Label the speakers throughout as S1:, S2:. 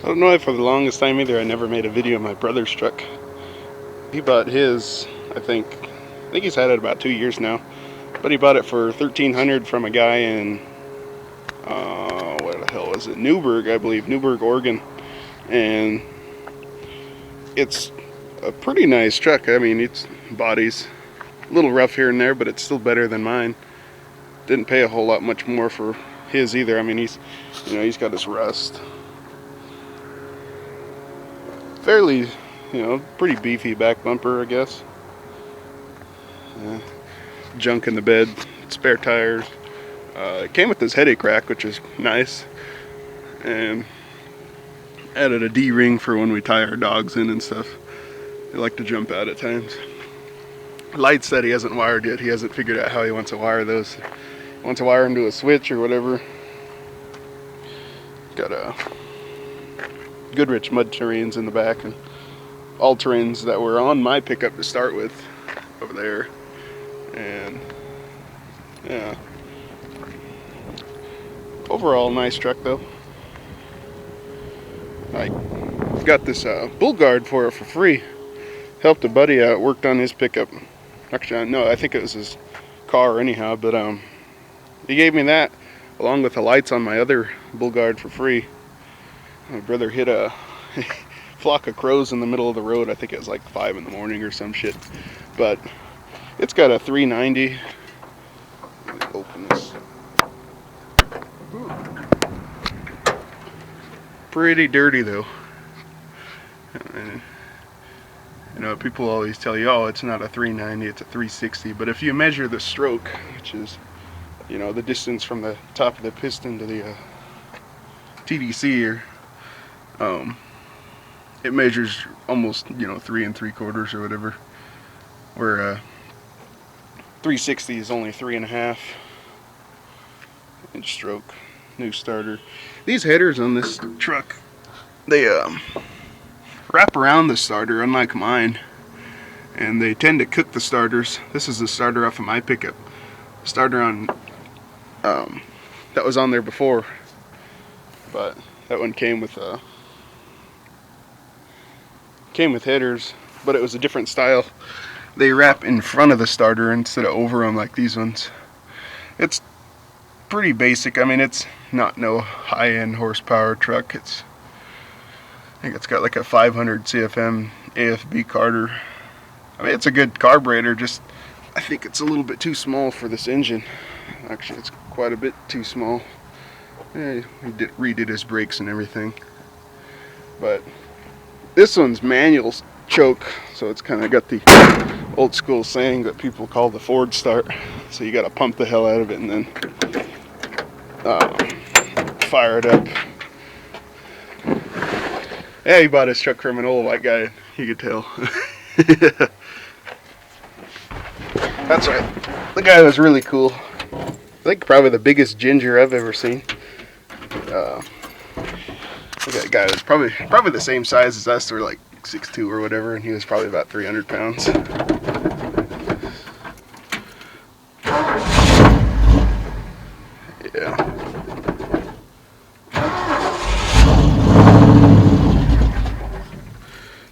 S1: I don't know if for the longest time either I never made a video of my brother's truck. He bought his, I think he's had it about 2 years now, but he bought it for $1,300 from a guy in what the hell was it, Newberg, I believe, Newberg, Oregon. And it's a pretty nice truck. I mean, its body's a little rough here and there, but it's still better than mine. Didn't pay a whole lot much more for his either. I mean, he's got his rust. Fairly, pretty beefy back bumper, I guess. Junk in the bed, spare tires. It came with this headache rack, which is nice, and added a D-ring for when we tie our dogs in and stuff. They like to jump out at times. Lights that he hasn't wired yet. He hasn't figured out how he wants to wire those. He wants to wire them to a switch or whatever. Got a Goodrich mud terrains in the back, and all terrains that were on my pickup to start with over there. And yeah, overall nice truck though. I got this bull guard for it for free. Helped a buddy out, worked on his pickup. Actually, no, I think it was his car anyhow, but he gave me that along with the lights on my other bull guard for free. My brother hit a flock of crows in the middle of the road. I think it was like 5 in the morning or some shit. But it's got a 390. Let me open this. Pretty dirty though. And, people always tell you, oh, it's not a 390, it's a 360. But if you measure the stroke, which is, the distance from the top of the piston to the TDC here, it measures almost 3 3/4 or whatever, where 360 is only 3.5 inch stroke. New starter. These headers on this truck, they wrap around the starter, unlike mine, and they tend to cook the starters. This is the starter off of my pickup. Starter on that was on there before, but that one came with headers, but it was a different style. They wrap in front of the starter instead of over them like these ones. It's pretty basic. I mean, it's not no high-end horsepower truck. I think it's got like a 500 CFM AFB Carter. I mean, it's a good carburetor, just I think it's a little bit too small for this engine. Actually, it's quite a bit too small. Yeah, he redid his brakes and everything. But this one's manual choke, so it's kind of got the old school saying that people call the Ford start. So you got to pump the hell out of it and then fire it up. Yeah, he bought his truck from an old white guy, you could tell. That's right. The guy was really cool. I think probably the biggest ginger I've ever seen. That guy was probably the same size as us. We're like 6'2" or whatever, and he was probably about 300 pounds. Yeah.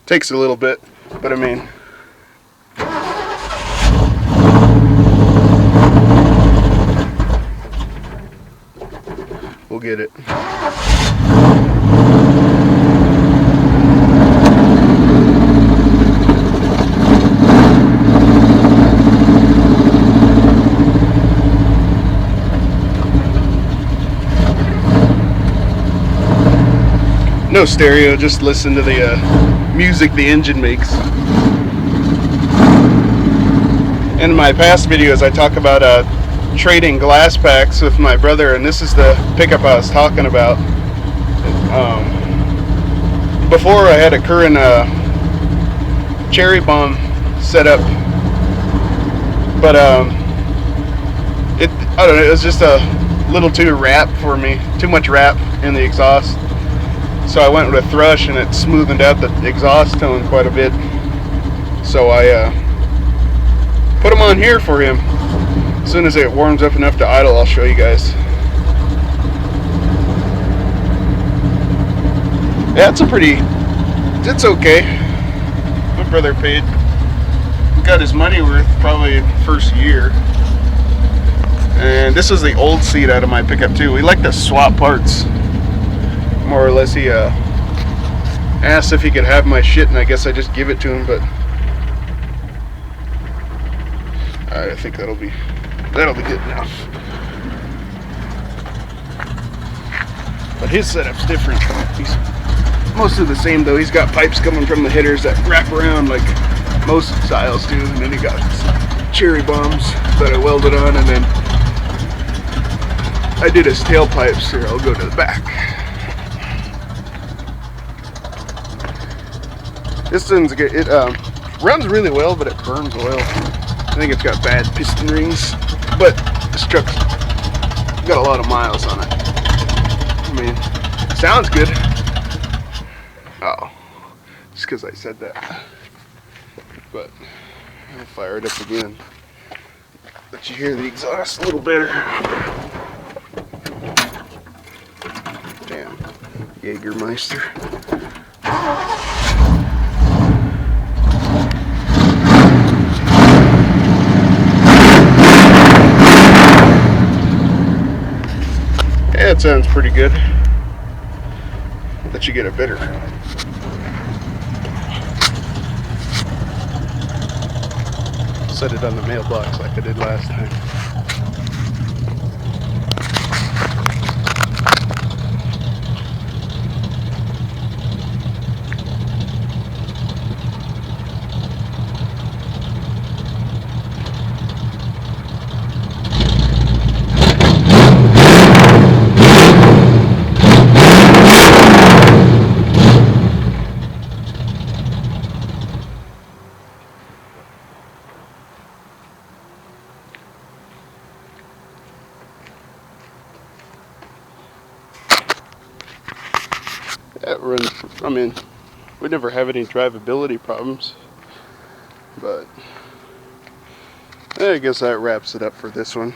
S1: Takes a little bit, but I mean, we'll get it. No stereo, just listen to the music the engine makes. In my past videos I talk about trading glass packs with my brother, and this is the pickup I was talking about. Before I had a current cherry bomb set up, but I don't know, it was just a little too rap for me, too much rap in the exhaust. So I went with a thrush, and it smoothed out the exhaust tone quite a bit. So I put them on here for him. As soon as it warms up enough to idle, I'll show you guys. Yeah, it's okay. My brother got his money worth probably first year. And this is the old seat out of my pickup too. We like to swap parts. More or less, he asked if he could have my shit, and I guess I just give it to him. But I think that'll be good enough. But his setup's different. He's mostly the same though. He's got pipes coming from the headers that wrap around like most styles do, and then he got cherry bombs that I welded on, and then I did his tailpipes. Here, I'll go to the back. This thing's good. It runs really well, but it burns oil. I think it's got bad piston rings, but this truck's got a lot of miles on it. I mean, sounds good. Oh, just because I said that. But I'll fire it up again. Let you hear the exhaust a little better. Damn, Jägermeister. Yeah, it sounds pretty good. Let you get a bitter. Set it on the mailbox like I did last time. That runs, I mean, we never have any drivability problems, but I guess that wraps it up for this one.